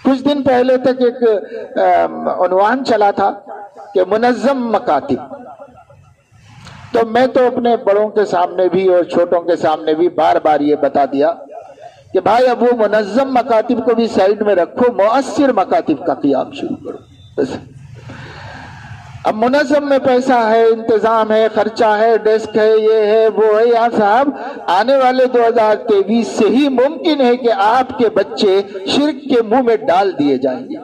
کچھ دن پہلے تک ایک عنوان چلا تھا کہ منظم مکاتب، تو میں تو اپنے بڑوں کے سامنے بھی اور چھوٹوں کے سامنے بھی بار بار یہ بتا دیا کہ بھائی اب وہ منظم مکاتب کو بھی سائیڈ میں رکھو، مؤثر مکاتب کا قیام شروع کرو بس۔ اب منظم میں پیسہ ہے، انتظام ہے، خرچہ ہے، ڈیسک ہے، یہ ہے وہ ہے، یا صاحب آنے والے 2023 سے ہی ممکن ہے کہ آپ کے بچے شرک کے منہ میں ڈال دیے جائیں گے۔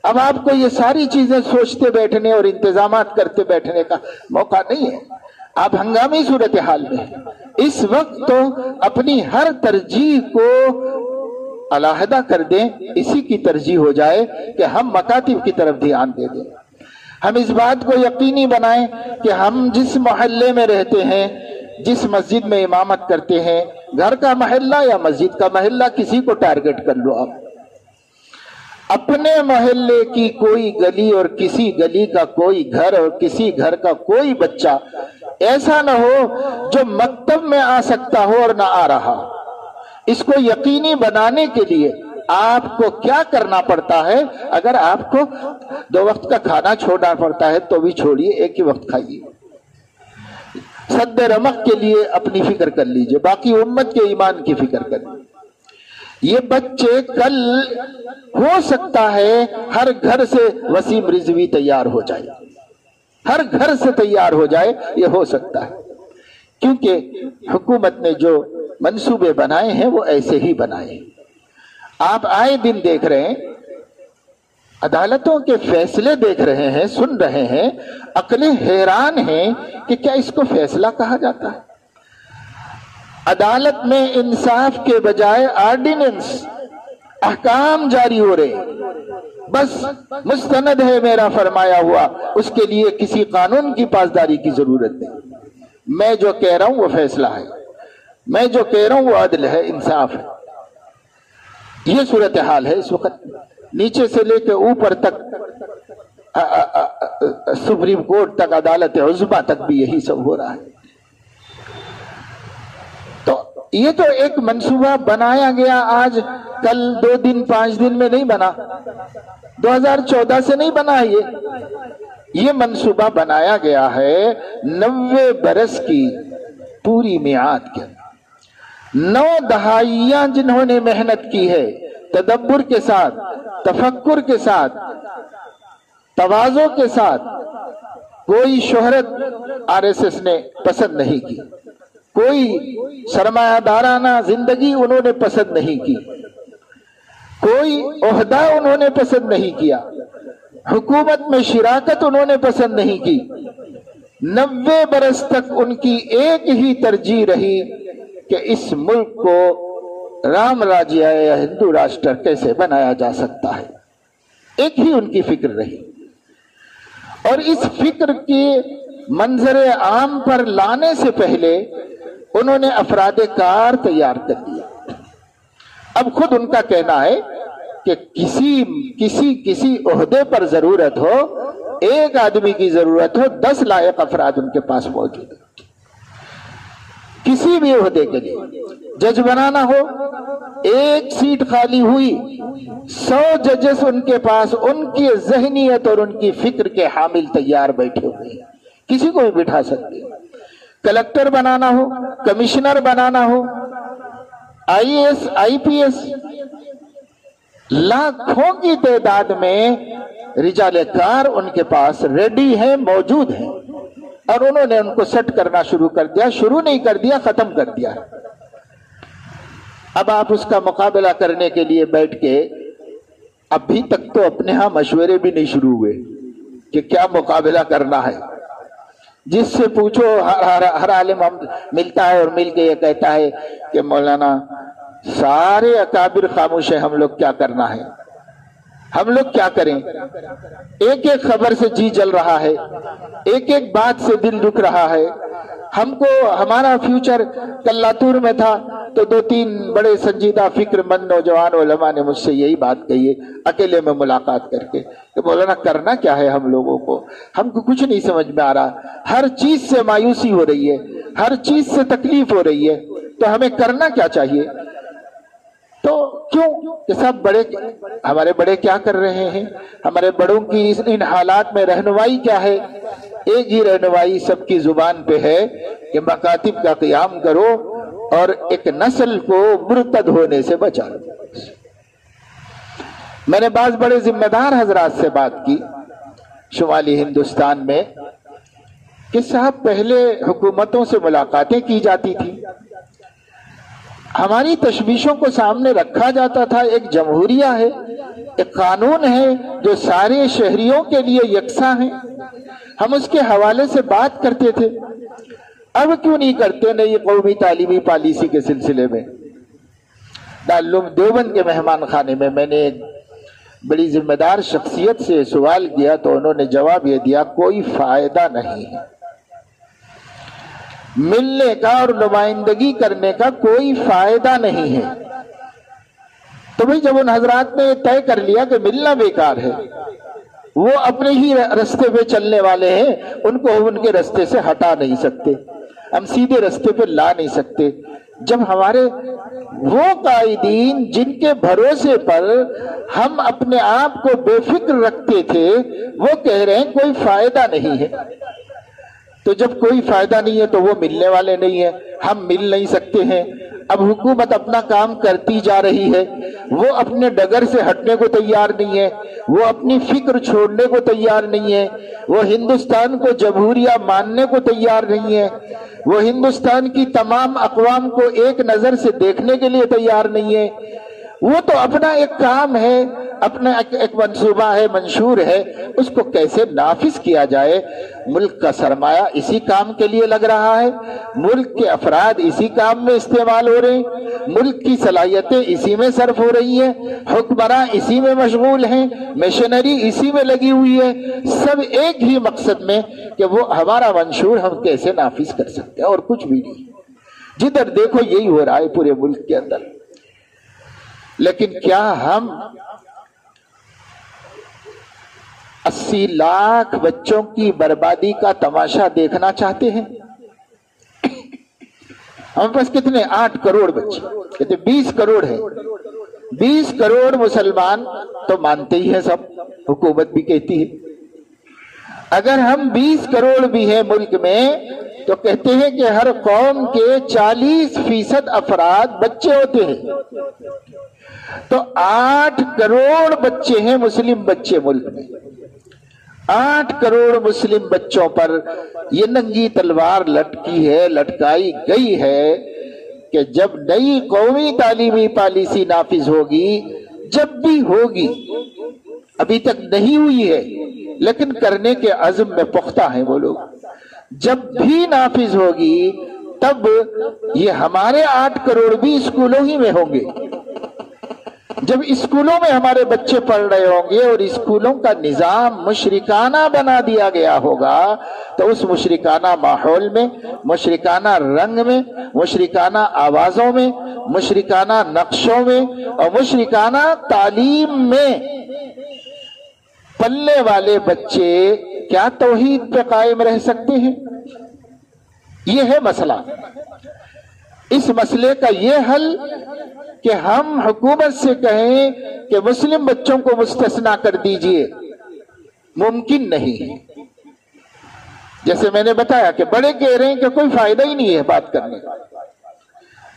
اب آپ کو یہ ساری چیزیں سوچتے بیٹھنے اور انتظامات کرتے بیٹھنے کا موقع نہیں ہے، آپ ہنگامی صورتحال میں ہیں۔ اس وقت تو اپنی ہر ترجیح کو علیحدہ کر دیں، اسی کی ترجیح ہو جائے کہ ہم مکاتب کی طرف دھیان دے دیں۔ ہم اس بات کو یقینی بنائیں کہ ہم جس محلے میں رہتے ہیں، جس مسجد میں امامت کرتے ہیں، گھر کا محلہ یا مسجد کا محلہ، کسی کو ٹارگٹ کر لو آپ، اپنے محلے کی کوئی گلی اور کسی گلی کا کوئی گھر اور کسی گھر کا کوئی بچہ ایسا نہ ہو جو مکتب میں آ سکتا ہو اور نہ آ رہا۔ اس کو یقینی بنانے کے لیے آپ کو کیا کرنا پڑتا ہے؟ اگر آپ کو 2 وقت کا کھانا چھوڑنا پڑتا ہے تو بھی چھوڑیے، ایک ہی وقت کھائیے۔ سد رمق کے لیے اپنی فکر کر لیجئے، باقی امت کے ایمان کی فکر کر لیجئے۔ یہ بچے کل ہو سکتا ہے ہر گھر سے وسیم رضوی تیار ہو جائے، ہر گھر سے تیار ہو جائے، یہ ہو سکتا ہے، کیونکہ حکومت نے جو منصوبے بنائے ہیں وہ ایسے ہی بنائے ہیں۔ آپ آئے دن دیکھ رہے ہیں، عدالتوں کے فیصلے دیکھ رہے ہیں، سن رہے ہیں، عقلیں حیران ہیں کہ کیا اس کو فیصلہ کہا جاتا ہے؟ عدالت میں انصاف کے بجائے آرڈیننس، احکام جاری ہو رہے، بس مستند ہے میرا فرمایا ہوا، اس کے لیے کسی قانون کی پاسداری کی ضرورت نہیں۔ میں جو کہہ رہا ہوں وہ فیصلہ ہے، میں جو کہہ رہا ہوں وہ عدل ہے، انصاف ہے۔ یہ صورتحال ہے اس وقت، نیچے سے لے کے اوپر تک، سپریم کورٹ تک، عدالت عظمیٰ تک بھی یہی سب ہو رہا ہے۔ تو یہ تو ایک منصوبہ بنایا گیا، آج کل 2 دن 5 دن میں نہیں بنا، 2014 سے نہیں بنا، یہ منصوبہ بنایا گیا ہے 90 برس کی پوری میعاد کے، 9 دہائیاں جنہوں نے محنت کی ہے، تدبر کے ساتھ، تفکر کے ساتھ، تواضع کے ساتھ۔ کوئی شہرت RSS نے پسند نہیں کی، کوئی سرمایہ دارانہ زندگی انہوں نے پسند نہیں کی، کوئی عہدہ انہوں نے پسند نہیں کیا، حکومت میں شراکت انہوں نے پسند نہیں کی۔ 90 برس تک ان کی ایک ہی ترجیح رہی کہ اس ملک کو رام راجیہ یا ہندو راشٹر کیسے بنایا جا سکتا ہے، ایک ہی ان کی فکر رہی۔ اور اس فکر کی منظر عام پر لانے سے پہلے انہوں نے افراد کار تیار کر دیا۔ اب خود ان کا کہنا ہے کہ کسی عہدے پر ضرورت ہو، ایک آدمی کی ضرورت ہو، 10 لائق افراد ان کے پاس موجود ہیں۔ کسی بھی عہدے کے لیے جج بنانا ہو، 1 سیٹ خالی ہوئی، 100 ججز ان کے پاس، ان کی ذہنیت اور ان کی فکر کے حامل تیار بیٹھے ہوئے ہیں، کسی کو بھی بٹھا سکتے ہیں۔ کلکٹر بنانا ہو، کمشنر بنانا ہو، IAS IPS، لاکھوں کی تعداد میں رجال کار ان کے پاس ریڈی ہیں، موجود ہیں، اور انہوں نے ان کو سیٹ کرنا شروع کر دیا، شروع نہیں کر دیا، ختم کر دیا۔ اب آپ اس کا مقابلہ کرنے کے لیے بیٹھ کے، ابھی تک تو اپنے ہاں مشورے بھی نہیں شروع ہوئے کہ کیا مقابلہ کرنا ہے۔ جس سے پوچھو ہر عالم ملتا ہے اور مل کے یہ کہتا ہے کہ مولانا سارے اکابر خاموش ہیں، ہم لوگ کیا کرنا ہے، ہم لوگ کیا کریں؟ ایک ایک خبر سے جی جل رہا ہے، ایک ایک بات سے دل دکھ رہا ہے۔ ہم کو ہمارا فیوچر کلاتور میں تھا تو 2-3 بڑے سنجیدہ فکر مند نوجوان علماء نے مجھ سے یہی بات کہی ہے اکیلے میں ملاقات کر کے کہ مولانا کرنا کیا ہے ہم لوگوں کو، ہم کو کچھ نہیں سمجھ میں آ رہا، ہر چیز سے مایوسی ہو رہی ہے، ہر چیز سے تکلیف ہو رہی ہے، تو ہمیں کرنا کیا چاہیے؟ تو کیوں کہ سب بڑے، ہمارے بڑے کیا کر رہے ہیں، ہمارے بڑوں کی ان حالات میں رہنمائی کیا ہے؟ ایک ہی رہنمائی سب کی زبان پہ ہے کہ مکاتب کا قیام کرو اور ایک نسل کو مرتد ہونے سے بچاؤ۔ میں نے بعض بڑے ذمہ دار حضرات سے بات کی شمالی ہندوستان میں کہ صاحب پہلے حکومتوں سے ملاقاتیں کی جاتی تھی، ہماری تشویشوں کو سامنے رکھا جاتا تھا، ایک جمہوریہ ہے، ایک قانون ہے جو سارے شہریوں کے لیے یکساں ہے، ہم اس کے حوالے سے بات کرتے تھے۔ اب کیوں نہیں کرتے نئی قومی تعلیمی پالیسی کے سلسلے میں؟ دارالعلوم دیوبند کے مہمان خانے میں میں نے ایک بڑی ذمہ دار شخصیت سے سوال کیا تو انہوں نے جواب یہ دیا، کوئی فائدہ نہیں ہے، ملنے کا اور نمائندگی کرنے کا کوئی فائدہ نہیں ہے۔ تو بھئی جب ان حضرات نے طے کر لیا کہ ملنا بیکار ہے، وہ اپنے ہی رستے پہ چلنے والے ہیں، ان کو ہم ان کے رستے سے ہٹا نہیں سکتے، ہم سیدھے رستے پہ لا نہیں سکتے۔ جب ہمارے وہ قائدین جن کے بھروسے پر ہم اپنے آپ کو بے فکر رکھتے تھے وہ کہہ رہے ہیں کوئی فائدہ نہیں ہے، تو جب کوئی فائدہ نہیں ہے تو وہ ملنے والے نہیں ہیں، ہم مل نہیں سکتے ہیں۔ اب حکومت اپنا کام کرتی جا رہی ہے، وہ اپنے ڈگر سے ہٹنے کو تیار نہیں ہے، وہ اپنی فکر چھوڑنے کو تیار نہیں ہے، وہ ہندوستان کو جمہوریہ ماننے کو تیار نہیں ہے، وہ ہندوستان کی تمام اقوام کو ایک نظر سے دیکھنے کے لیے تیار نہیں ہے۔ وہ تو اپنا ایک کام ہے، اپنا ایک منصوبہ ہے، منشور ہے، اس کو کیسے نافذ کیا جائے۔ ملک کا سرمایہ اسی کام کے لیے لگ رہا ہے، ملک کے افراد اسی کام میں استعمال ہو رہے ہیں، ملک کی صلاحیتیں اسی میں صرف ہو رہی ہیں، حکمراں اسی میں مشغول ہیں، مشنری اسی میں لگی ہوئی ہے، سب ایک ہی مقصد میں کہ وہ ہمارا منشور ہم کیسے نافذ کر سکتے ہیں، اور کچھ بھی نہیں۔ جدھر دیکھو یہی ہو رہا ہے پورے ملک کے اندر۔ لیکن کیا ہم 80 لاکھ بچوں کی بربادی کا تماشا دیکھنا چاہتے ہیں؟ ہمارے پاس کتنے 8 کروڑ بچے، کہتے 20 کروڑ ہیں، 20 کروڑ مسلمان تو مانتے ہی ہیں، سب حکومت بھی کہتی ہے۔ اگر ہم 20 کروڑ بھی ہیں ملک میں تو کہتے ہیں کہ ہر قوم کے 40% افراد بچے ہوتے ہیں، تو 8 کروڑ بچے ہیں مسلم بچے ملک میں۔ 8 کروڑ مسلم بچوں پر یہ ننگی تلوار لٹکی ہے، لٹکائی گئی ہے کہ جب نئی قومی تعلیمی پالیسی نافذ ہوگی، جب بھی ہوگی، ابھی تک نہیں ہوئی ہے لیکن کرنے کے عزم میں پختہ ہیں وہ لوگ، جب بھی نافذ ہوگی تب یہ ہمارے 8 کروڑ بھی اسکولوں ہی میں ہوں گے۔ جب اسکولوں میں ہمارے بچے پڑھ رہے ہوں گے اور اسکولوں کا نظام مشرکانہ بنا دیا گیا ہوگا تو اس مشرکانہ ماحول میں، مشرکانہ رنگ میں، مشرکانہ آوازوں میں، مشرکانہ نقشوں میں اور مشرکانہ تعلیم میں پلنے والے بچے کیا توحید پہ قائم رہ سکتے ہیں؟ یہ ہے مسئلہ۔ اس مسئلے کا یہ حل کہ ہم حکومت سے کہیں کہ مسلم بچوں کو مستثنا کر دیجئے، ممکن نہیں ہے۔ جیسے میں نے بتایا کہ بڑے کہہ رہے ہیں کہ کوئی فائدہ ہی نہیں ہے بات کرنے کا،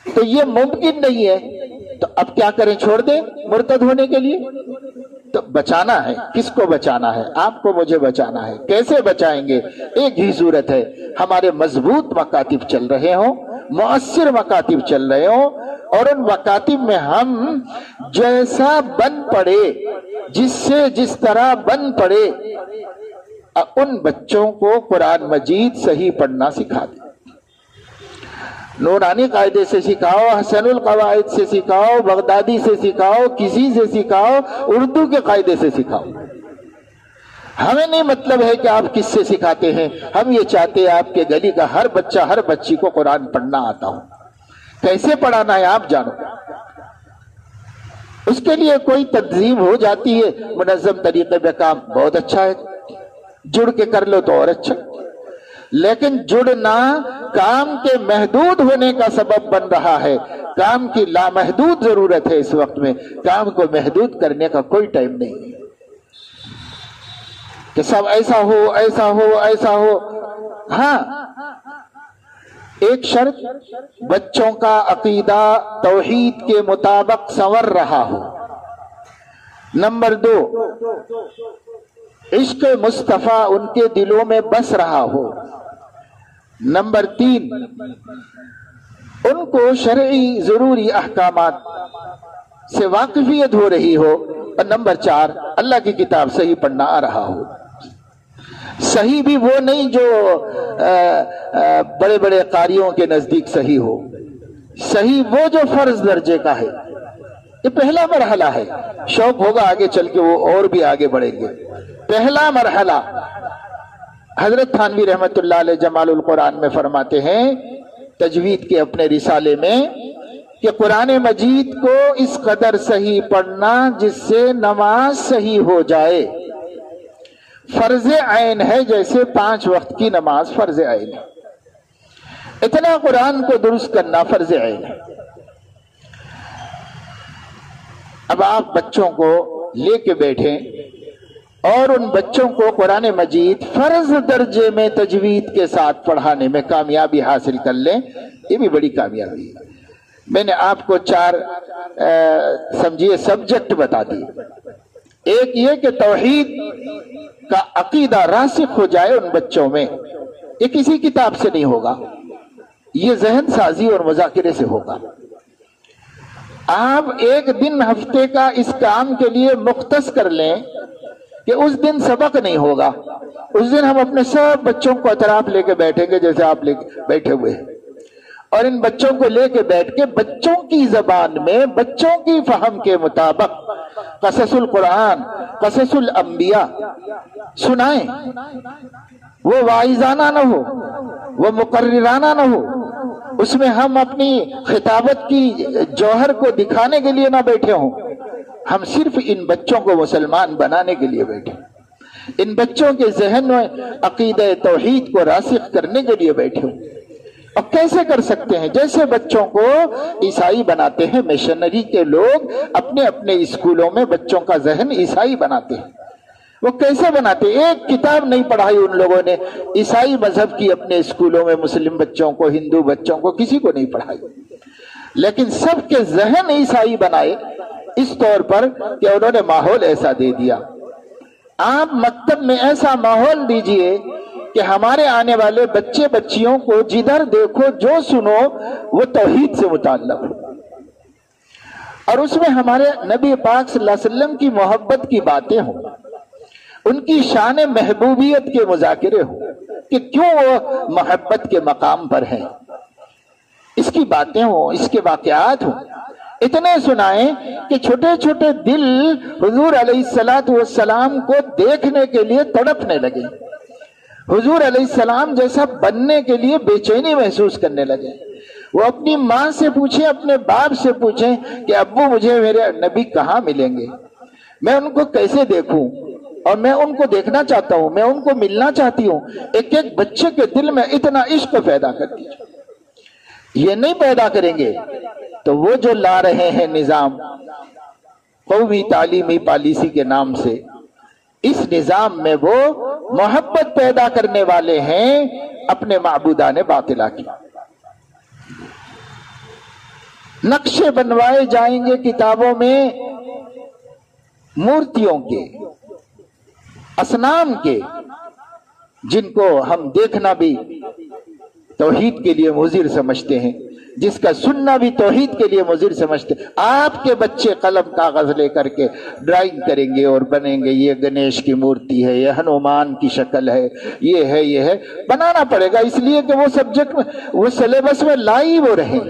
تو یہ ممکن نہیں ہے، تو اب کیا کریں؟ چھوڑ دیں مرتد ہونے کے لیے؟ تو بچانا ہے، کس کو بچانا ہے؟ آپ کو مجھے بچانا ہے۔ کیسے بچائیں گے؟ ایک ہی صورت ہے، ہمارے مضبوط مکاتب چل رہے ہوں، مؤثر مکاتب چل رہے ہوں، اور ان مکاتب میں ہم جیسا بن پڑے، جس سے جس طرح بن پڑے، ان بچوں کو قرآن مجید صحیح پڑھنا سکھا دیں۔ نورانی قاعدے سے سکھاؤ، حسن القواعد سے سکھاؤ، بغدادی سے سکھاؤ، کسی سے سکھاؤ، اردو کے قاعدے سے سکھاؤ۔ ہمیں نہیں مطلب ہے کہ آپ کس سے سکھاتے ہیں، ہم یہ چاہتے ہیں آپ کے گلی کا ہر بچہ، ہر بچی کو قرآن پڑھنا آتا ہو۔ کیسے پڑھانا ہے آپ جانو، اس کے لیے کوئی تنظیم ہو جاتی ہے منظم طریقے پہ کام، بہت اچھا ہے، جڑ کے کر لو تو اور اچھا، لیکن جڑنا کام کے محدود ہونے کا سبب بن رہا ہے۔ کام کی لامحدود ضرورت ہے اس وقت میں، کام کو محدود کرنے کا کوئی ٹائم نہیں ہے کہ سب ایسا ہو ایسا ہو ایسا ہو۔ ہاں، ایک شرط بچوں کا عقیدہ توحید کے مطابق سنور رہا ہو۔ نمبر 2، عشق مصطفیٰ ان کے دلوں میں بس رہا ہو۔ نمبر 3، ان کو شرعی ضروری احکامات سے واقفیت ہو رہی ہو۔ اور نمبر 4، اللہ کی کتاب صحیح پڑھنا آ رہا ہو۔ صحیح بھی وہ نہیں جو بڑے بڑے قاریوں کے نزدیک صحیح ہو، صحیح وہ جو فرض درجے کا ہے۔ یہ پہلا مرحلہ ہے، شوق ہوگا آگے چل کے وہ اور بھی آگے بڑھیں گے۔ پہلا مرحلہ حضرت تھانوی رحمت اللہ علیہ جمال القرآن میں فرماتے ہیں تجوید کے اپنے رسالے میں کہ قرآن مجید کو اس قدر صحیح پڑھنا جس سے نماز صحیح ہو جائے، فرض عین ہے، جیسے 5 وقت کی نماز فرض عین ہے۔ اتنا قرآن کو درست کرنا فرض عین ہے۔ اب آپ بچوں کو لے کے بیٹھیں اور ان بچوں کو قرآن مجید فرض درجے میں تجوید کے ساتھ پڑھانے میں کامیابی حاصل کر لیں، یہ بھی بڑی کامیابی ہے۔ میں نے آپ کو 4 سمجھیے سبجیکٹ بتا دی۔ ایک یہ کہ توحید کا عقیدہ راسخ ہو جائے ان بچوں میں، یہ کسی کتاب سے نہیں ہوگا، یہ ذہن سازی اور مذاکرے سے ہوگا۔ آپ ایک دن ہفتے کا اس کام کے لیے مختص کر لیں کہ اس دن سبق نہیں ہوگا، اس دن ہم اپنے سب بچوں کو اطراف لے کے بیٹھیں گے جیسے آپ لے کے بیٹھے ہوئے ہیں، اور ان بچوں کو لے کے بیٹھ کے بچوں کی زبان میں بچوں کی فہم کے مطابق قصص القرآن، قصص الانبیاء سنائیں۔ وہ واعظانہ نہ ہو، وہ مقررانہ نہ ہو، اس میں ہم اپنی خطابت کی جوہر کو دکھانے کے لیے نہ بیٹھے ہوں، ہم صرف ان بچوں کو مسلمان بنانے کے لیے بیٹھے، ان بچوں کے ذہن میں عقیدہ توحید کو راسخ کرنے کے لیے بیٹھے ہوں۔ اور کیسے کر سکتے ہیں؟ جیسے بچوں کو عیسائی بناتے ہیں مشنری کے لوگ، اپنے اپنے اسکولوں میں بچوں کا ذہن عیسائی بناتے ہیں۔ وہ کیسے بناتے؟ ایک کتاب نہیں پڑھائی ان لوگوں نے عیسائی مذہب کی اپنے اسکولوں میں، مسلم بچوں کو، ہندو بچوں کو، کسی کو نہیں پڑھائی، لیکن سب کے ذہن عیسائی بنائے اس طور پر کہ انہوں نے ماحول ایسا دے دیا۔ آپ مکتب میں ایسا ماحول دیجئے کہ ہمارے آنے والے بچے بچیوں کو جدھر دیکھو جو سنو وہ توحید سے متعلق ہو، اور اس میں ہمارے نبی پاک صلی اللہ علیہ وسلم کی محبت کی باتیں ہوں، ان کی شان محبوبیت کے مذاکرے ہوں کہ کیوں وہ محبت کے مقام پر ہیں، اس کی باتیں ہوں، اس کے واقعات ہوں۔ اتنے سنائیں کہ چھوٹے چھوٹے دل حضور علیہ السلام کو دیکھنے کے لیے تڑپنے لگے، حضور علیہ السلام جیسا بننے کے لیے بے چینی محسوس کرنے لگے۔ وہ اپنی ماں سے پوچھیں، اپنے باپ سے پوچھیں کہ ابو مجھے میرے نبی کہاں ملیں گے، میں ان کو کیسے دیکھوں، اور میں ان کو دیکھنا چاہتا ہوں، میں ان کو ملنا چاہتی ہوں۔ ایک ایک بچے کے دل میں اتنا عشق پیدا کر دیجیے۔ یہ نہیں پیدا کریں گے تو وہ جو لا رہے ہیں نظام قومی تعلیمی پالیسی کے نام سے، اس نظام میں وہ محبت پیدا کرنے والے ہیں اپنے معبودان باطلہ کی۔ نقشے بنوائے جائیں گے کتابوں میں مورتیوں کے، اصنام کے، جن کو ہم دیکھنا بھی توحید کے لیے مضر سمجھتے ہیں، جس کا سننا بھی توحید کے لیے مضر سمجھتے ہیں۔ آپ کے بچے قلم کاغذ لے کر کے ڈرائنگ کریں گے اور بنیں گے، یہ گنیش کی مورتی ہے، یہ ہنومان کی شکل ہے، یہ ہے، بنانا پڑے گا، اس لیے کہ وہ سبجیکٹ میں، وہ سلیبس میں لائی وہ رہے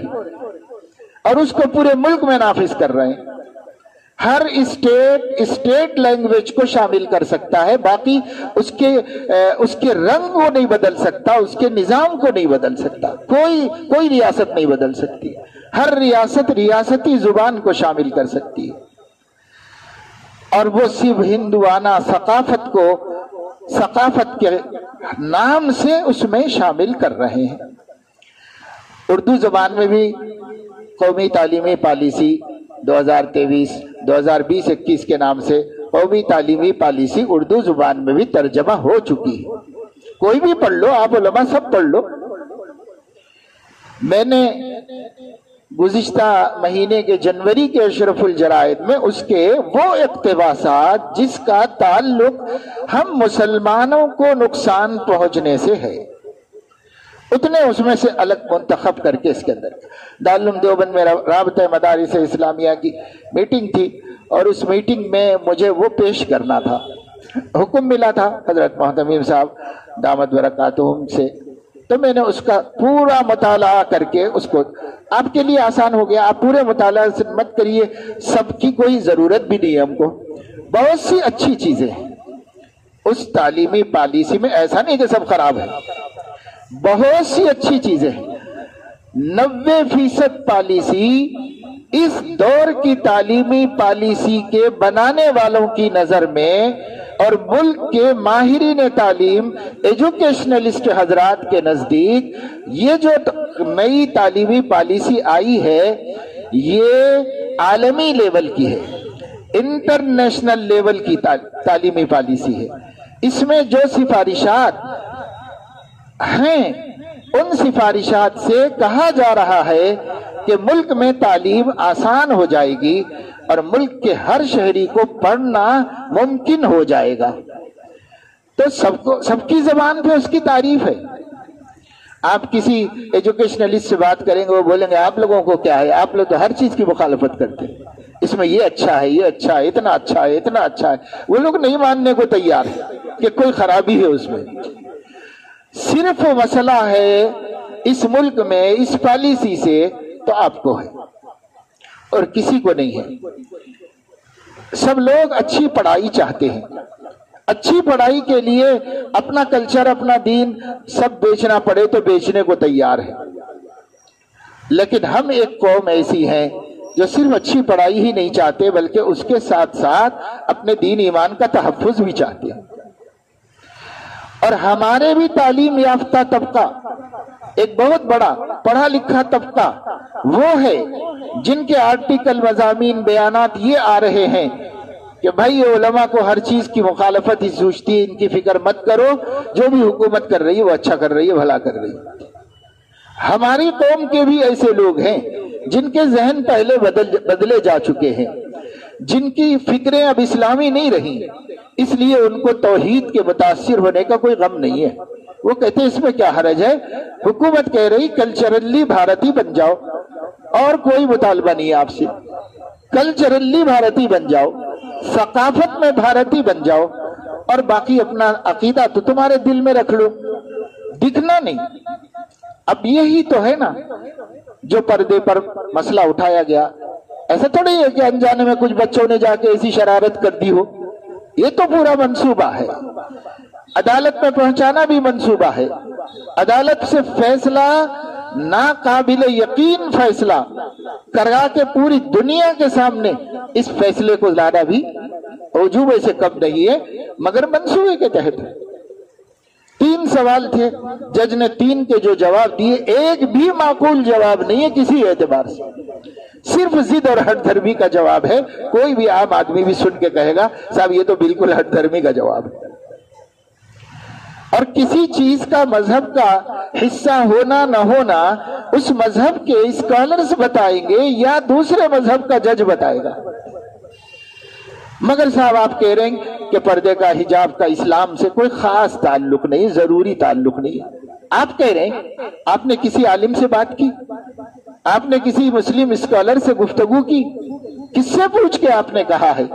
اور اس کو پورے ملک میں نافذ کر رہے ہیں۔ ہر اسٹیٹ لینگویج کو شامل کر سکتا ہے، باقی اس کے رنگ کو نہیں بدل سکتا، اس کے نظام کو نہیں بدل سکتا، کوئی ریاست نہیں بدل سکتی۔ ہر ریاست ریاستی زبان کو شامل کر سکتی ہے، اور وہ صرف ہندوانہ ثقافت کو ثقافت کے نام سے اس میں شامل کر رہے ہیں۔ اردو زبان میں بھی قومی تعلیمی پالیسی 2023-2020-21 کے نام سے قومی تعلیمی پالیسی اردو زبان میں بھی ترجمہ ہو چکی ہے. کوئی بھی پڑھ لو، آپ علماء سب پڑھ لو. میں نے گزشتہ مہینے کے جنوری کے اشرف الجرائد میں اس کے وہ اقتباسات جس کا تعلق ہم مسلمانوں کو نقصان پہنچنے سے ہے، اتنے اس میں سے الگ منتخب کر کے اس کے اندر دارالعلوم دیوبند میں رابطہ مدارس اسلامیہ کی میٹنگ تھی، اور اس میٹنگ میں مجھے وہ پیش کرنا تھا. حکم ملا تھا حضرت محتمیم صاحب دامت برکاتہم سے، تو میں نے اس کا پورا مطالعہ کر کے اس کو، آپ کے لیے آسان ہو گیا، آپ پورے مطالعہ سے مت کریے، سب کی کوئی ضرورت بھی نہیں ہے ہم کو. بہت سی اچھی چیزیں ہیں اس تعلیمی پالیسی میں، ایسا نہیں کہ سب خراب ہے، بہت سی اچھی چیزیں ہیں. 90% پالیسی اس دور کی تعلیمی پالیسی کے بنانے والوں کی نظر میں اور ملک کے ماہرین تعلیم ایجوکیشنلسٹ حضرات کے نزدیک یہ جو نئی تعلیمی پالیسی آئی ہے یہ عالمی لیول کی ہے، انٹرنیشنل لیول کی تعلیمی پالیسی ہے. اس میں جو سفارشات ہیں ان سفارشات سے کہا جا رہا ہے کہ ملک میں تعلیم آسان ہو جائے گی اور ملک کے ہر شہری کو پڑھنا ممکن ہو جائے گا. تو سب کی زبان پہ اس کی تعریف ہے. آپ کسی ایجوکیشنلسٹ سے بات کریں گے وہ بولیں گے آپ لوگوں کو کیا ہے، آپ لوگ تو ہر چیز کی مخالفت کرتے ہیں، اس میں یہ اچھا ہے، یہ اچھا ہے، اتنا اچھا ہے، اتنا اچھا ہے. وہ لوگ نہیں ماننے کو تیار ہے کہ کوئی خرابی ہے اس میں. صرف مسئلہ ہے اس ملک میں اس پالیسی سے تو آپ کو ہے اور کسی کو نہیں ہے. سب لوگ اچھی پڑھائی چاہتے ہیں، اچھی پڑھائی کے لیے اپنا کلچر اپنا دین سب بیچنا پڑے تو بیچنے کو تیار ہے. لیکن ہم ایک قوم ایسی ہے جو صرف اچھی پڑھائی ہی نہیں چاہتے بلکہ اس کے ساتھ ساتھ اپنے دین ایمان کا تحفظ بھی چاہتے ہیں. اور ہمارے بھی تعلیم یافتہ طبقہ ایک بہت بڑا پڑھا لکھا طبقہ وہ ہے جن کے آرٹیکل مضامین بیانات یہ آ رہے ہیں کہ بھائی علماء کو ہر چیز کی مخالفت ہی سوچتی ہے، ان کی فکر مت کرو، جو بھی حکومت کر رہی ہے وہ اچھا کر رہی ہے، بھلا کر رہی ہے. ہماری قوم کے بھی ایسے لوگ ہیں جن کے ذہن پہلے بدلے جا چکے ہیں، جن کی فکریں اب اسلامی نہیں رہی، اس لیے ان کو توحید کے متاثر ہونے کا کوئی غم نہیں ہے. وہ کہتے ہیں اس میں کیا حرج ہے، حکومت کہہ رہی کلچرلی بھارتی بن جاؤ، اور کوئی مطالبہ نہیں ہے آپ سے، کلچرلی بھارتی بن جاؤ، ثقافت میں بھارتی بن جاؤ، اور باقی اپنا عقیدہ تو تمہارے دل میں رکھ لو، دکھنا نہیں. اب یہی تو ہے نا جو پردے پر مسئلہ اٹھایا گیا. ایسا تھوڑی ہے کہ انجانے میں کچھ بچوں نے جا کے ایسی شرارت کر دی ہو، یہ تو پورا منصوبہ ہے. عدالت میں پہنچانا بھی منصوبہ ہے، عدالت سے فیصلہ ناقابل یقین فیصلہ کرا کے پوری دنیا کے سامنے اس فیصلے کو لانا بھی عجوبے سے کم نہیں ہے، مگر منصوبے کے تحت. 3 سوال تھے، جج نے 3 کے جو جواب دیے ایک بھی معقول جواب نہیں ہے کسی اعتبار سے، صرف ضد اور ہٹ دھرمی کا جواب ہے. کوئی بھی عام آدمی بھی سن کے کہے گا صاحب یہ تو بالکل ہٹ دھرمی کا جواب ہے. اور کسی چیز کا مذہب کا حصہ ہونا نہ ہونا اس مذہب کے اسکالرز بتائیں گے یا دوسرے مذہب کا جج بتائے گا. مگر صاحب آپ کہہ رہے ہیں کہ پردے کا حجاب کا اسلام سے کوئی خاص تعلق نہیں، ضروری تعلق نہیں. آپ کہہ رہے ہیں آپ نے کسی عالم سے بات کی، آپ نے کسی مسلم اسکالر سے گفتگو کی، کس سے پوچھ کے آپ نے کہا ہے؟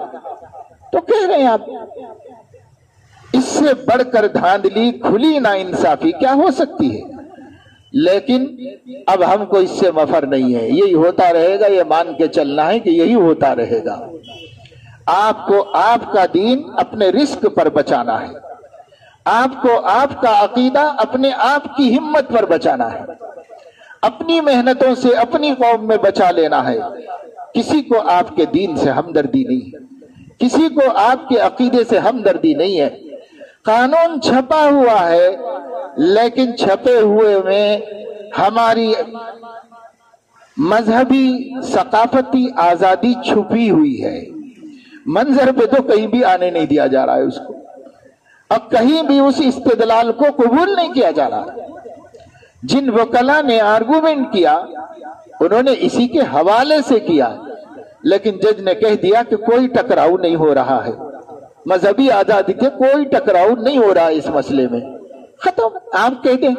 تو کہہ رہے ہیں آپ. اس سے بڑھ کر دھاندلی کھلی ناانصافی کیا ہو سکتی ہے؟ لیکن اب ہم کو اس سے مفر نہیں ہے، یہی ہوتا رہے گا، یہ مان کے چلنا ہے کہ یہی ہوتا رہے گا. آپ کو آپ کا دین اپنے رزق پر بچانا ہے، آپ کو آپ کا عقیدہ اپنے آپ کی ہمت پر بچانا ہے، اپنی محنتوں سے اپنی قوم میں بچا لینا ہے. کسی کو آپ کے دین سے ہمدردی نہیں، کسی کو آپ کے عقیدے سے ہمدردی نہیں ہے. قانون چھپا ہوا ہے لیکن چھپے ہوئے میں ہماری مذہبی ثقافتی آزادی چھپی ہوئی ہے، منظر پہ تو کہیں بھی آنے نہیں دیا جا رہا ہے اس کو، اب کہیں بھی اس استدلال کو قبول نہیں کیا جا رہا۔ جن وکلا نے آرگومنٹ کیا انہوں نے اسی کے حوالے سے کیا، لیکن جج نے کہہ دیا کہ کوئی ٹکراؤ نہیں ہو رہا ہے، مذہبی آزادی کے کوئی ٹکراؤ نہیں ہو رہا ہے اس مسئلے میں، ختم۔ آپ کہہ دیں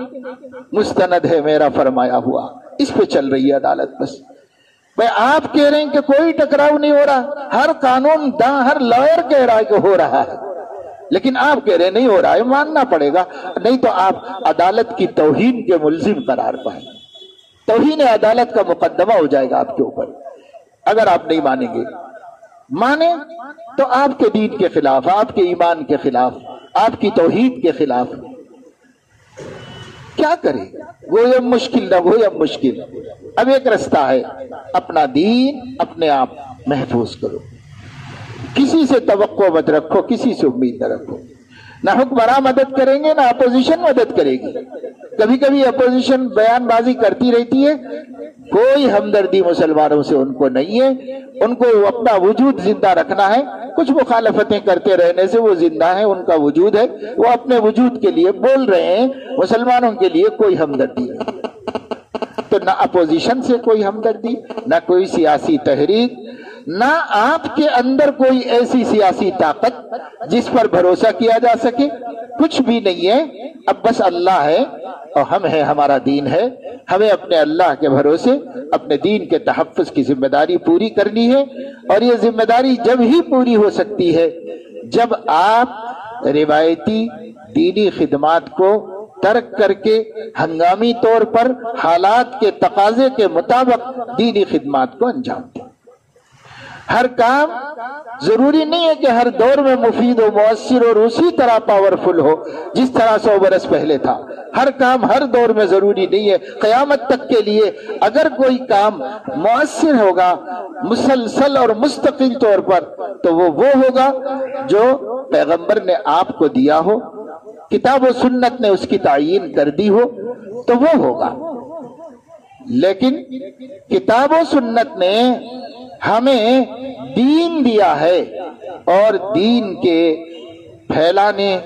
مستند ہے میرا فرمایا ہوا، اس پہ چل رہی ہے عدالت۔ بس بھائی آپ کہہ رہے ہیں کہ کوئی ٹکراؤ نہیں ہو رہا، ہر قانون داں ہر لائر کہہ رہا ہے کہ ہو رہا ہے، لیکن آپ کہہ رہے ہیں نہیں ہو رہا ہے، ماننا پڑے گا، نہیں تو آپ عدالت کی توہین کے ملزم قرار پائیں، توہین عدالت کا مقدمہ ہو جائے گا آپ کے اوپر اگر آپ نہیں مانیں گے۔ مانیں تو آپ کے دین کے خلاف، آپ کے ایمان کے خلاف، آپ کی توحید کے خلاف۔ کیا کرے؟ گویا مشکل نہ گویا مشکل، اب ایک رستہ ہے، اپنا دین اپنے آپ محفوظ کرو، کسی سے توقع مت رکھو، کسی سے امید نہ رکھو، نہ حکمراں مدد کریں گے نہ اپوزیشن مدد کرے گی۔ کبھی کبھی اپوزیشن بیان بازی کرتی رہتی ہے، کوئی ہمدردی مسلمانوں سے ان کو نہیں ہے، ان کو اپنا وجود زندہ رکھنا ہے، کچھ مخالفتیں کرتے رہنے سے وہ زندہ ہیں، ان کا وجود ہے، وہ اپنے وجود کے لیے بول رہے ہیں، مسلمانوں کے لیے کوئی ہمدردی نہیں۔ تو نہ اپوزیشن سے کوئی ہمدردی، نہ کوئی سیاسی تحریک، نہ آپ کے اندر کوئی ایسی سیاسی طاقت جس پر بھروسہ کیا جا سکے، کچھ بھی نہیں ہے۔ اب بس اللہ ہے اور ہم ہیں، ہمارا دین ہے، ہمیں اپنے اللہ کے بھروسے اپنے دین کے تحفظ کی ذمہ داری پوری کرنی ہے، اور یہ ذمہ داری جب ہی پوری ہو سکتی ہے جب آپ روایتی دینی خدمات کو ترک کر کے ہنگامی طور پر حالات کے تقاضے کے مطابق دینی خدمات کو انجام دیں۔ ہر کام ضروری نہیں ہے کہ ہر دور میں مفید و مؤثر اور اسی طرح پاورفل ہو جس طرح 100 برس پہلے تھا، ہر کام ہر دور میں ضروری نہیں ہے۔ قیامت تک کے لیے اگر کوئی کام مؤثر ہوگا مسلسل اور مستقل طور پر تو وہ ہوگا جو پیغمبر نے آپ کو دیا ہو، کتاب و سنت نے اس کی تعیین کر دی ہو تو وہ ہوگا۔ لیکن کتاب و سنت نے ہمیں دین دیا ہے، اور دین کے پھیلانے،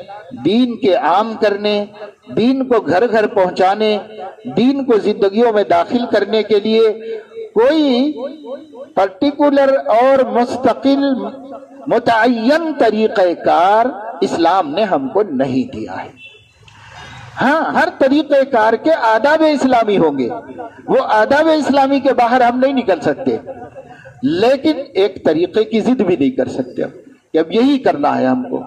دین کے عام کرنے، دین کو گھر گھر پہنچانے، دین کو زندگیوں میں داخل کرنے کے لیے کوئی پرٹیکولر اور مستقل متعین طریقہ کار اسلام نے ہم کو نہیں دیا ہے۔ ہاں، ہر طریقہ کار کے آداب اسلامی ہوں گے، وہ آداب اسلامی کے باہر ہم نہیں نکل سکتے، لیکن ایک طریقے کی ضد بھی نہیں کر سکتے کہ اب یہی کرنا ہے ہم کو،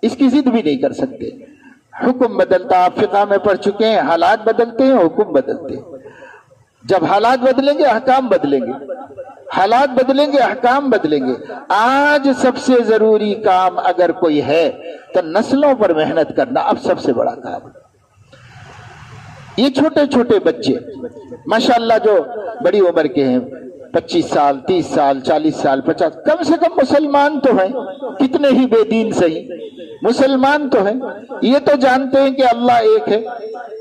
اس کی ضد بھی نہیں کر سکتے۔ حکم بدلتا، آپ فقہ میں پڑھ چکے ہیں، حالات بدلتے ہیں حکم بدلتے ہیں، جب حالات بدلیں گے احکام بدلیں گے، حالات بدلیں گے احکام بدلیں گے۔ آج سب سے ضروری کام اگر کوئی ہے تو نسلوں پر محنت کرنا اب سب سے بڑا کام ہے۔ یہ چھوٹے چھوٹے بچے ماشاءاللہ جو بڑی عمر کے ہیں، 25 سال 30 سال 40 سال 50، کم سے کم مسلمان تو ہیں، کتنے ہی بے دین صحیح مسلمان تو ہیں، یہ تو جانتے ہیں کہ اللہ ایک ہے،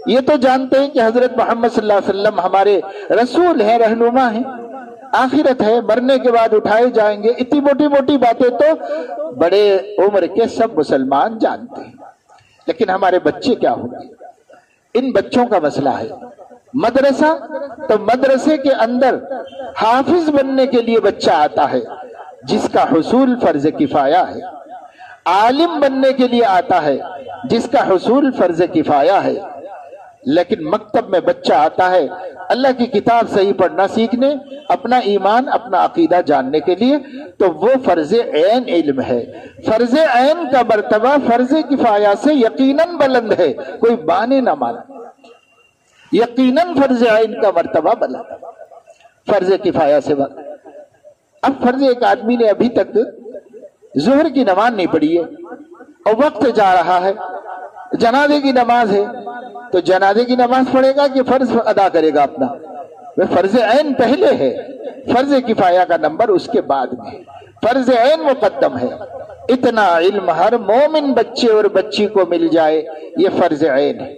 یہ تو جانتے ہیں کہ حضرت محمد صلی اللہ علیہ وسلم ہمارے رسول ہیں، رہنما ہیں، آخرت ہے، مرنے کے بعد اٹھائے جائیں گے۔ اتنی موٹی موٹی باتیں تو بڑے عمر کے سب مسلمان جانتے ہیں، لیکن ہمارے بچے کیا ہوں گے؟ ان بچوں کا مسئلہ ہے۔ مدرسہ تو مدرسے کے اندر حافظ بننے کے لیے بچہ آتا ہے جس کا حصول فرض کفایہ ہے، عالم بننے کے لیے آتا ہے جس کا حصول فرض کفایہ ہے، لیکن مکتب میں بچہ آتا ہے اللہ کی کتاب صحیح پڑھنا سیکھنے، اپنا ایمان اپنا عقیدہ جاننے کے لیے، تو وہ فرض عین علم ہے۔ فرض عین کا مرتبہ فرض کفایہ سے یقیناً بلند ہے، کوئی بانے نہ مانے، یقیناً فرض عین کا مرتبہ بلند، فرض کفایہ سے بلند۔ اب فرض ایک آدمی نے ابھی تک ظہر کی نماز نہیں پڑھی ہے اور وقت جا رہا ہے، جنازے کی نماز ہے، تو جنازے کی نماز پڑھے گا کہ فرض ادا کرے گا اپنا؟ فرض عین پہلے ہے، فرض کفایہ کا نمبر اس کے بعد میں، فرض عین مقدم ہے۔ اتنا علم ہر مومن بچے اور بچی کو مل جائے، یہ فرض عین ہے۔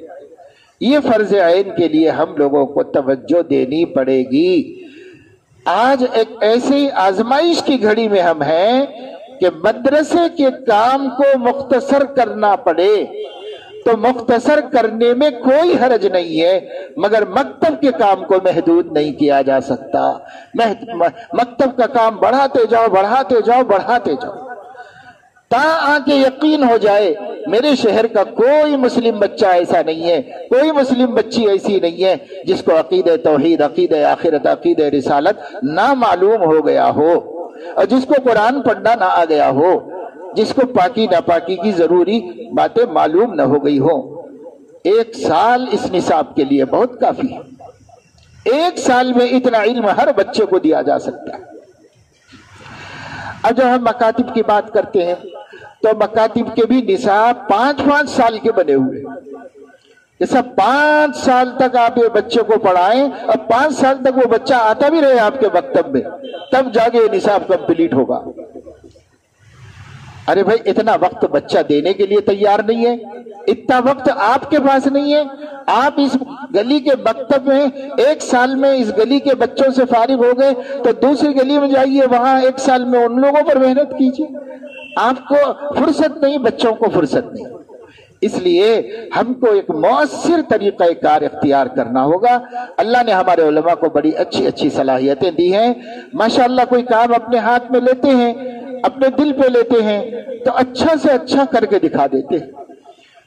یہ فرض عین کے لیے ہم لوگوں کو توجہ دینی پڑے گی۔ آج ایک ایسی آزمائش کی گھڑی میں ہم ہیں کہ مدرسے کے کام کو مختصر کرنا پڑے تو مختصر کرنے میں کوئی حرج نہیں ہے، مگر مکتب کے کام کو محدود نہیں کیا جا سکتا۔ مکتب کا کام بڑھاتے جاؤ بڑھاتے جاؤ بڑھاتے جاؤ، تا آکے یقین ہو جائے میرے شہر کا کوئی مسلم بچہ ایسا نہیں ہے، کوئی مسلم بچی ایسی نہیں ہے جس کو عقیدہ توحید، عقیدہ آخرت، عقیدہ رسالت نہ معلوم ہو گیا ہو، اور جس کو قرآن پڑھنا نہ آ گیا ہو، جس کو پاکی ناپاکی کی ضروری باتیں معلوم نہ ہو گئی ہو۔ 1 سال اس نصاب کے لیے بہت کافی ہے۔ 1 سال میں اتنا علم ہر بچے کو دیا جا سکتا ہے۔ اب جب ہم مکاتب کی بات کرتے ہیں تو مکاتب کے بھی نصاب 5-5 سال کے بنے ہوئے، جیسا 5 سال تک آپ یہ بچے کو پڑھائیں اور 5 سال تک وہ بچہ آتا بھی رہے آپ کے مکتب میں، تب جا کے نصاب کمپلیٹ ہوگا۔ ارے بھائی اتنا وقت بچہ دینے کے لیے تیار نہیں ہے، اتنا وقت آپ کے پاس نہیں ہے۔ آپ اس گلی کے مکتب میں 1 سال میں اس گلی کے بچوں سے فارغ ہو گئے تو دوسری گلی میں جائیے، وہاں 1 سال میں ان لوگوں پر محنت کیجیے۔ آپ کو فرصت نہیں، بچوں کو فرصت نہیں۔ اس لیے ہم کو ایک مؤثر طریقہ کار اختیار کرنا ہوگا۔ اللہ نے ہمارے علماء کو بڑی اچھی اچھی صلاحیتیں دی ہیں، ماشاءاللہ کوئی کام اپنے ہاتھ میں لیتے ہیں، اپنے دل پہ لیتے ہیں تو اچھا سے اچھا کر کے دکھا دیتے ہیں۔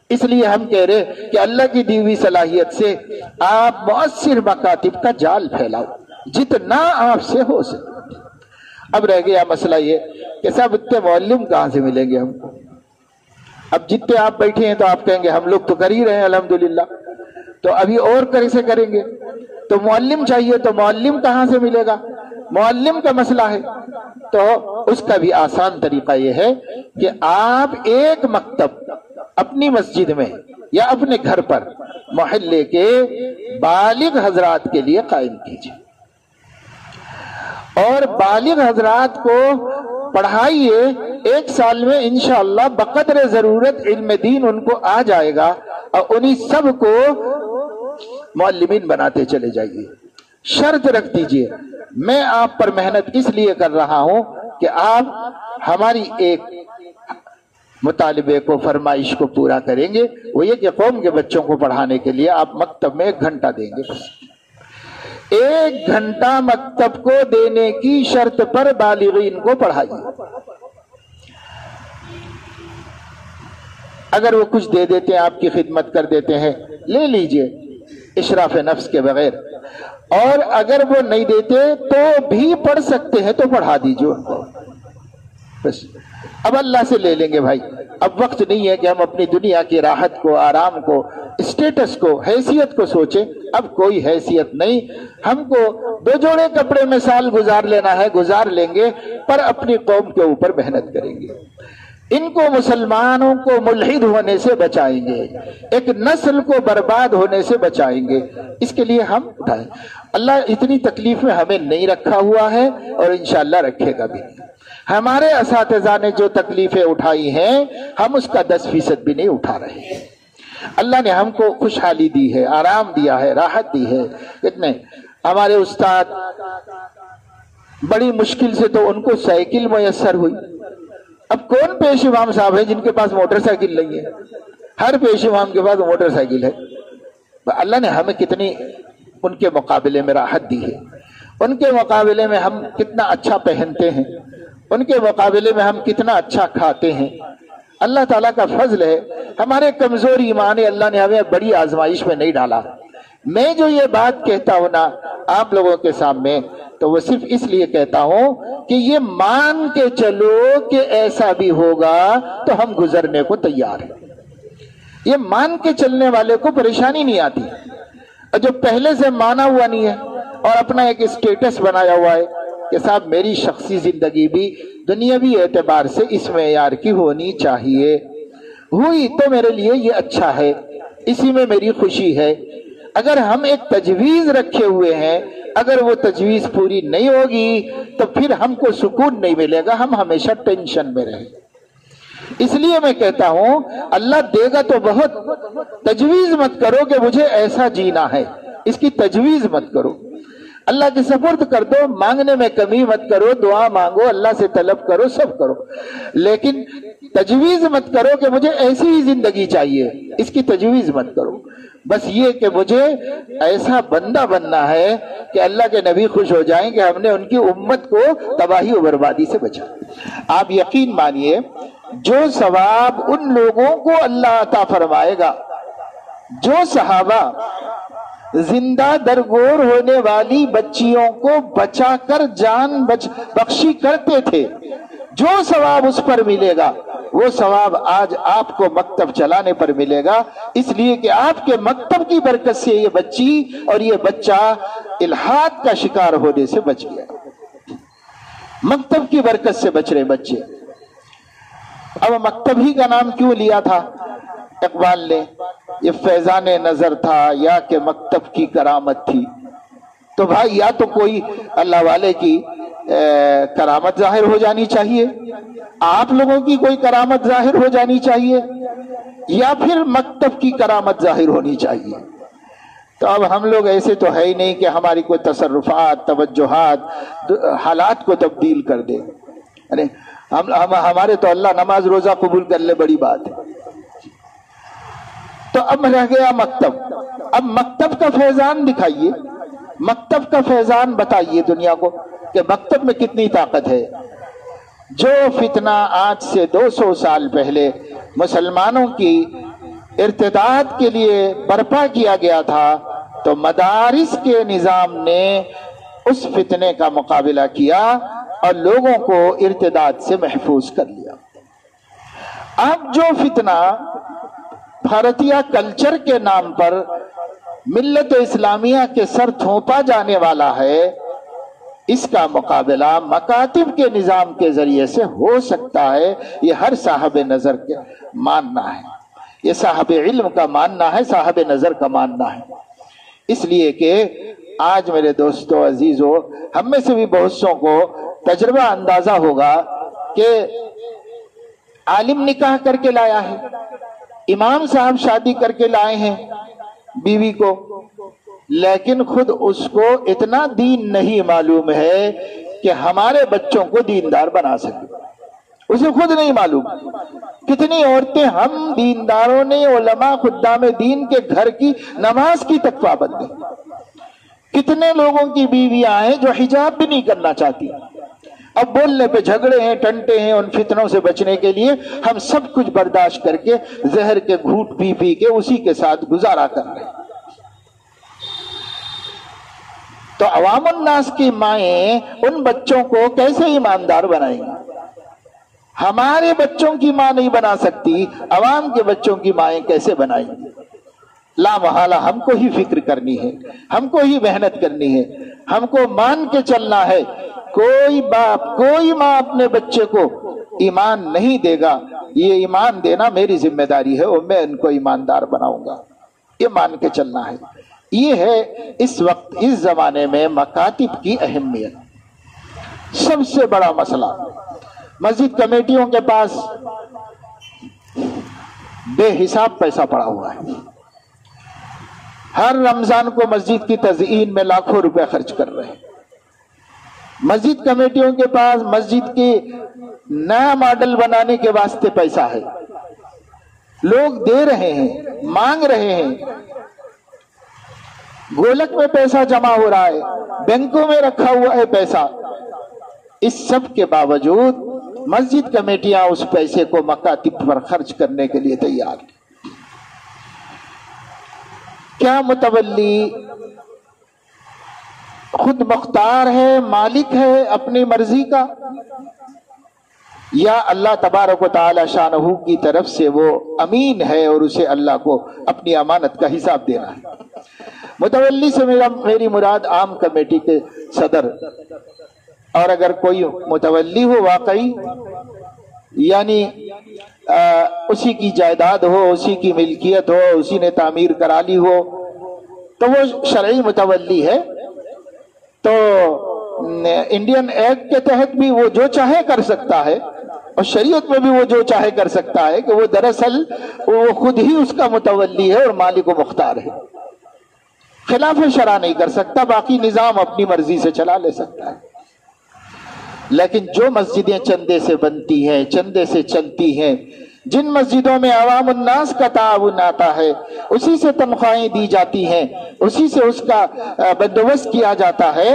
اس لیے ہم کہہ رہے کہ اللہ کی دی ہوئی صلاحیت سے آپ مؤثر مکاتب کا جال پھیلاؤ جتنا آپ سے ہو سکے۔ اب رہ گیا مسئلہ یہ کہ صاحب اتنے معلم کہاں سے ملیں گے ہم کو؟ اب جتنے آپ بیٹھے ہیں تو آپ کہیں گے ہم لوگ تو کر ہی رہے ہیں الحمدللہ، تو ابھی اور کیسے کریں گے؟ تو معلم چاہیے، تو معلم کہاں سے ملے گا؟ معلم کا مسئلہ ہے تو اس کا بھی آسان طریقہ یہ ہے کہ آپ ایک مکتب اپنی مسجد میں یا اپنے گھر پر محلے کے بالغ حضرات کے لیے قائم کیجیے، اور بالغ حضرات کو پڑھائیے۔ 1 سال میں انشاءاللہ بقدر ضرورت علم دین ان کو آ جائے گا، اور انہی سب کو معلمین بناتے چلے جائیے۔ شرط رکھ دیجئے میں آپ پر محنت اس لیے کر رہا ہوں کہ آپ ہماری ایک مطالبے کو، فرمائش کو پورا کریں گے، وہ یہ کہ قوم کے بچوں کو پڑھانے کے لیے آپ مکتب میں 1 گھنٹہ دیں گے۔ 1 گھنٹہ مکتب کو دینے کی شرط پر بالغین کو پڑھائیے۔ اگر وہ کچھ دے دیتے ہیں، آپ کی خدمت کر دیتے ہیں، لے لیجئے اشراف نفس کے بغیر، اور اگر وہ نہیں دیتے تو بھی پڑھ سکتے ہیں تو پڑھا دیجئے ان کو، بس۔ اب اللہ سے لے لیں گے بھائی، اب وقت نہیں ہے کہ ہم اپنی دنیا کی راحت کو، آرام کو، اسٹیٹس کو، حیثیت کو سوچیں۔ اب کوئی حیثیت نہیں، ہم کو 2 جوڑے کپڑے میں سال گزار لینا ہے، گزار لیں گے، پر اپنی قوم کے اوپر محنت کریں گے۔ ان کو، مسلمانوں کو ملحد ہونے سے بچائیں گے، ایک نسل کو برباد ہونے سے بچائیں گے۔ اس کے لیے ہم اٹھائیں۔ اللہ اتنی تکلیف میں ہمیں نہیں رکھا ہوا ہے اور انشاءاللہ رکھے گا بھی نہیں۔ ہمارے اساتذہ نے جو تکلیفیں اٹھائی ہیں ہم اس کا 10% بھی نہیں اٹھا رہے۔ اللہ نے ہم کو خوشحالی دی ہے، آرام دیا ہے، راحت دی ہے۔ اتنے ہمارے استاد بڑی مشکل سے تو ان کو سائیکل میسر ہوئی۔ اب کون پیش امام صاحب ہیں جن کے پاس موٹر سائیکل نہیں ہے؟ ہر پیش امام کے پاس موٹر سائیکل ہے۔ اللہ نے ہمیں کتنی ان کے مقابلے میں راحت دی ہے، ان کے مقابلے میں ہم کتنا اچھا پہنتے ہیں، ان کے مقابلے میں ہم کتنا اچھا کھاتے ہیں۔ اللہ تعالیٰ کا فضل ہے، ہمارے کمزور ایمان اللہ نے ہمیں بڑی آزمائش میں نہیں ڈالا۔ میں جو یہ بات کہتا ہوں نا آپ لوگوں کے سامنے، تو وہ صرف اس لیے کہتا ہوں کہ یہ مان کے چلو کہ ایسا بھی ہوگا تو ہم گزرنے کو تیار ہیں۔ یہ مان کے چلنے والے کو پریشانی نہیں آتی، اور جو پہلے سے مانا ہوا نہیں ہے اور اپنا ایک اسٹیٹس بنایا ہوا ہے کہ صاحب میری شخصی زندگی بھی دنیاوی اعتبار سے اس معیار کی ہونی چاہیے، ہوئی تو میرے لیے یہ اچھا ہے، اسی میں میری خوشی ہے۔ اگر ہم ایک تجویز رکھے ہوئے ہیں، اگر وہ تجویز پوری نہیں ہوگی تو پھر ہم کو سکون نہیں ملے گا، ہم ہمیشہ ٹینشن میں رہیں۔ اس لیے میں کہتا ہوں اللہ دے گا تو بہت، تجویز مت کرو کہ مجھے ایسا جینا ہے، اس کی تجویز مت کرو، اللہ کے سپرد کر دو، مانگنے میں کمی مت کرو، دعا مانگو، اللہ سے طلب کرو، سب کرو، لیکن تجویز مت کرو کہ مجھے ایسی ہی زندگی چاہیے، اس کی تجویز مت کرو، بس یہ کہ مجھے ایسا بندہ بننا ہے کہ اللہ کے نبی خوش ہو جائیں کہ ہم نے ان کی امت کو تباہی و بربادی سے بچا۔ آپ یقین مانیے جو ثواب ان لوگوں کو اللہ عطا فرمائے گا جو صحابہ زندہ درگور ہونے والی بچیوں کو بچا کر جان بخشی کرتے تھے، جو ثواب اس پر ملے گا وہ ثواب آج آپ کو مکتب چلانے پر ملے گا، اس لیے کہ آپ کے مکتب کی برکت سے یہ بچی اور یہ بچہ الحاد کا شکار ہونے سے بچ گیا، مکتب کی برکت سے بچ رہے بچے۔ اب مکتب ہی کا نام کیوں لیا تھا اقبال نے؟ یہ فیضان نظر تھا یا کہ مکتب کی کرامت تھی؟ تو بھائی یا تو کوئی اللہ والے کی کرامت ظاہر ہو جانی چاہیے، آپ لوگوں کی کوئی کرامت ظاہر ہو جانی چاہیے، یا پھر مکتب کی کرامت ظاہر ہونی چاہیے۔ تو اب ہم لوگ ایسے تو ہے ہی نہیں کہ ہماری کوئی تصرفات، توجہات حالات کو تبدیل کر دے، ہمارے تو اللہ نماز روزہ قبول کر لے بڑی بات ہے۔ تو اب رہ گیا مکتب، اب مکتب کا فیضان دکھائیے، مکتب کا فیضان بتائیے دنیا کو کہ مکتب میں کتنی طاقت ہے۔ جو فتنہ آج سے 200 سال پہلے مسلمانوں کی ارتداد کے لیے برپا کیا گیا تھا تو مدارس کے نظام نے اس فتنے کا مقابلہ کیا اور لوگوں کو ارتداد سے محفوظ کر لیا۔ اب جو فتنہ بھارتیہ کلچر کے نام پر ملت اسلامیہ کے سر تھوپا جانے والا ہے، اس کا مقابلہ مکاتب کے نظام کے ذریعے سے ہو سکتا ہے، یہ ہر صاحب نظر کے ماننا ہے، یہ صاحب علم کا ماننا ہے، صاحب نظر کا ماننا ہے۔ اس لیے کہ آج میرے دوستو عزیزو، ہم میں سے بھی بہت سوں کو تجربہ اندازہ ہوگا کہ عالم نکاح کر کے لایا ہے، امام صاحب شادی کر کے لائے ہیں بیوی کو، لیکن خود اس کو اتنا دین نہیں معلوم ہے کہ ہمارے بچوں کو دیندار بنا سکے، اسے خود نہیں معلوم۔ کتنی عورتیں ہم دینداروں نے، علماء خدام دین کے گھر کی نماز کی تک پابند ہیں، کتنے لوگوں کی بیویاں ہیں جو حجاب بھی نہیں کرنا چاہتی، اب بولنے پہ جھگڑے ہیں، ٹنٹے ہیں، ان فتنوں سے بچنے کے لیے ہم سب کچھ برداشت کر کے زہر کے گھونٹ پی پی کے اسی کے ساتھ گزارا کر رہے ہیں۔ تو عوام الناس کی مائیں ان بچوں کو کیسے ایماندار بنائیں گی؟ ہمارے بچوں کی ماں نہیں بنا سکتی، عوام کے بچوں کی مائیں کیسے بنائیں گی؟ لا محالہ ہم کو ہی فکر کرنی ہے، ہم کو ہی محنت کرنی ہے، ہم کو مان کے چلنا ہے۔ کوئی باپ، کوئی ماں اپنے بچے کو ایمان نہیں دے گا، یہ ایمان دینا میری ذمہ داری ہے اور میں ان کو ایماندار بناؤں گا، یہ مان کے چلنا ہے۔ یہ ہے اس وقت اس زمانے میں مکاتب کی اہمیت۔ سب سے بڑا مسئلہ مسجد کمیٹیوں کے پاس بے حساب پیسہ پڑا ہوا ہے، ہر رمضان کو مسجد کی تزئین میں لاکھوں روپے خرچ کر رہے ہیں۔ مسجد کمیٹیوں کے پاس مسجد کی نیا ماڈل بنانے کے واسطے پیسہ ہے، لوگ دے رہے ہیں، مانگ رہے ہیں، گولک میں پیسہ جمع ہو رہا ہے، بینکوں میں رکھا ہوا ہے پیسہ۔ اس سب کے باوجود مسجد کمیٹیاں اس پیسے کو مکاتب پر خرچ کرنے کے لیے تیار ہیں۔ کیا متولی خود مختار ہے، مالک ہے اپنی مرضی کا، یا اللہ تبارک و تعالی شانہ کی طرف سے وہ امین ہے اور اسے اللہ کو اپنی امانت کا حساب دینا ہے؟ متولی سے میری مراد عام کمیٹی کے صدر، اور اگر کوئی متولی ہو واقعی، یعنی اسی کی جائیداد ہو، اسی کی ملکیت ہو، اسی نے تعمیر کرا لی ہو، تو وہ شرعی متولی ہے۔ تو انڈین ایکٹ کے تحت بھی وہ جو چاہے کر سکتا ہے، اور شریعت میں بھی وہ جو چاہے کر سکتا ہے کہ وہ دراصل وہ خود ہی اس کا متولی ہے اور مالک و مختار ہے، خلاف شرع نہیں کر سکتا، باقی نظام اپنی مرضی سے چلا لے سکتا ہے۔ لیکن جو مسجدیں چندے سے بنتی ہیں، چندے سے چلتی ہیں، جن مسجدوں میں عوام الناس کا تعاون آتا ہے، اسی سے تنخواہیں دی جاتی ہیں، اسی سے اس کا بندوبست کیا جاتا ہے،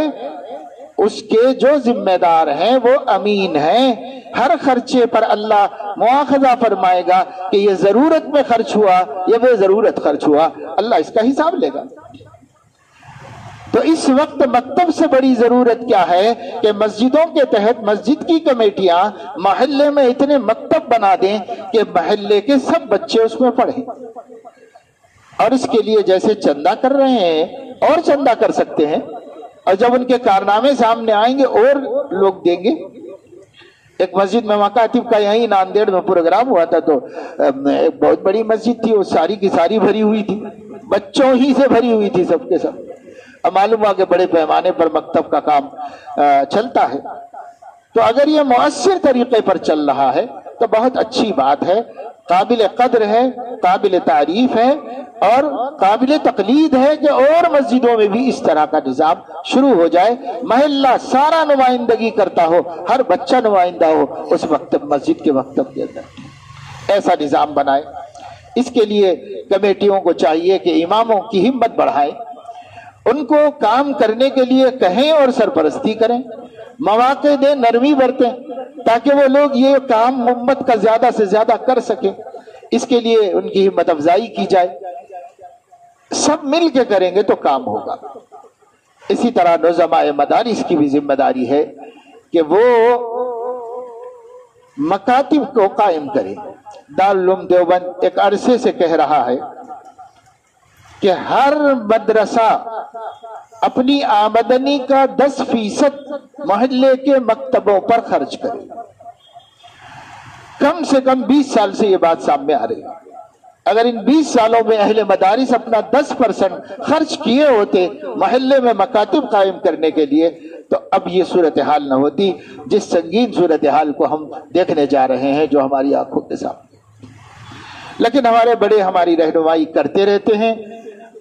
اس کے جو ذمہ دار ہیں وہ امین ہیں، ہر خرچے پر اللہ مواخذہ فرمائے گا کہ یہ ضرورت میں خرچ ہوا یا بے ضرورت خرچ ہوا، اللہ اس کا حساب لے گا۔ تو اس وقت مکتب سے بڑی ضرورت کیا ہے کہ مسجدوں کے تحت مسجد کی کمیٹیاں محلے میں اتنے مکتب بنا دیں کہ محلے کے سب بچے اس میں پڑھیں، اور اس کے لیے جیسے چندہ کر رہے ہیں اور چندہ کر سکتے ہیں، اور جب ان کے کارنامے سامنے آئیں گے اور لوگ دیں گے۔ ایک مسجد میں مکاتب کا یہیں ناندیڑ میں پروگرام ہوا تھا، تو ایک بہت بڑی مسجد تھی، وہ ساری کی ساری بھری ہوئی تھی، بچوں ہی سے بھری ہوئی تھی سب کے سب۔ اب معلوم ہوا کہ بڑے پیمانے پر مکتب کا کام چلتا ہے۔ تو اگر یہ مؤثر طریقے پر چل رہا ہے تو بہت اچھی بات ہے، قابل قدر ہے، قابل تعریف ہے، اور قابل تقلید ہے کہ اور مسجدوں میں بھی اس طرح کا نظام شروع ہو جائے، محلہ سارا نمائندگی کرتا ہو، ہر بچہ نمائندہ ہو اس مسجد کے مکتب کے اندر، ایسا نظام بنائے۔ اس کے لیے کمیٹیوں کو چاہیے کہ اماموں کی ہمت بڑھائیں، ان کو کام کرنے کے لیے کہیں اور سرپرستی کریں، مواقع دیں، نرمی برتیں، تاکہ وہ لوگ یہ کام امت کا زیادہ سے زیادہ کر سکیں۔ اس کے لیے ان کی ہمت افزائی کی جائے، سب مل کے کریں گے تو کام ہوگا۔ اسی طرح نظماء مدارس کی بھی ذمہ داری ہے کہ وہ مکاتب کو قائم کریں۔ دارالعلوم دیوبند ایک عرصے سے کہہ رہا ہے کہ ہر مدرسہ اپنی آمدنی کا 10% محلے کے مکتبوں پر خرچ کرے۔ کم سے کم 20 سال سے یہ بات سامنے آ رہی ہے۔ اگر ان 20 سالوں میں اہل مدارس اپنا 10% خرچ کیے ہوتے محلے میں مکاتب قائم کرنے کے لیے تو اب یہ صورتحال نہ ہوتی جس سنگین صورتحال کو ہم دیکھنے جا رہے ہیں، جو ہماری آنکھوں کے سامنے۔ لیکن ہمارے بڑے ہماری رہنمائی کرتے رہتے ہیں،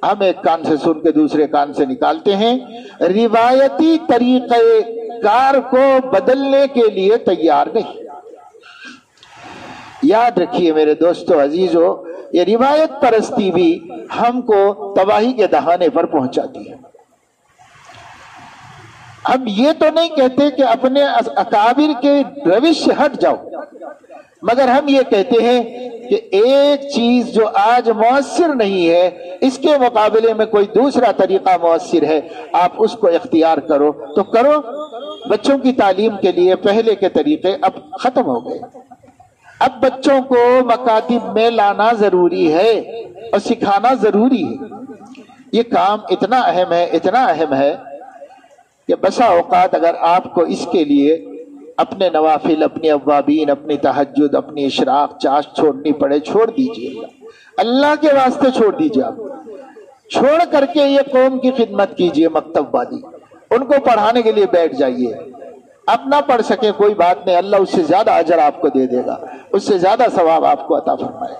ہم ایک کان سے سن کے دوسرے کان سے نکالتے ہیں، روایتی طریقہ کار کو بدلنے کے لیے تیار نہیں۔ یاد رکھیے میرے دوستو عزیزو، یہ روایت پرستی بھی ہم کو تباہی کے دہانے پر پہنچاتی ہے۔ ہم یہ تو نہیں کہتے کہ اپنے اکابر کے روش سے ہٹ جاؤ، مگر ہم یہ کہتے ہیں کہ ایک چیز جو آج مؤثر نہیں ہے، اس کے مقابلے میں کوئی دوسرا طریقہ مؤثر ہے، آپ اس کو اختیار کرو تو کرو۔ بچوں کی تعلیم کے لیے پہلے کے طریقے اب ختم ہو گئے، اب بچوں کو مکاتب میں لانا ضروری ہے اور سکھانا ضروری ہے۔ یہ کام اتنا اہم ہے، اتنا اہم ہے کہ بسا اوقات اگر آپ کو اس کے لیے اپنے نوافل، اپنی اوابین، اپنی تہجد، اپنی اشراق چاش چھوڑنی پڑے، چھوڑ دیجئے، اللہ کے واسطے چھوڑ دیجئے، آپ چھوڑ کر کے یہ قوم کی خدمت کیجئے، مکتب وادی ان کو پڑھانے کے لیے بیٹھ جائیے۔ اب نہ پڑھ سکے کوئی بات نہیں، اللہ اس سے زیادہ اجر آپ کو دے دے گا، اس سے زیادہ ثواب آپ کو عطا فرمائے۔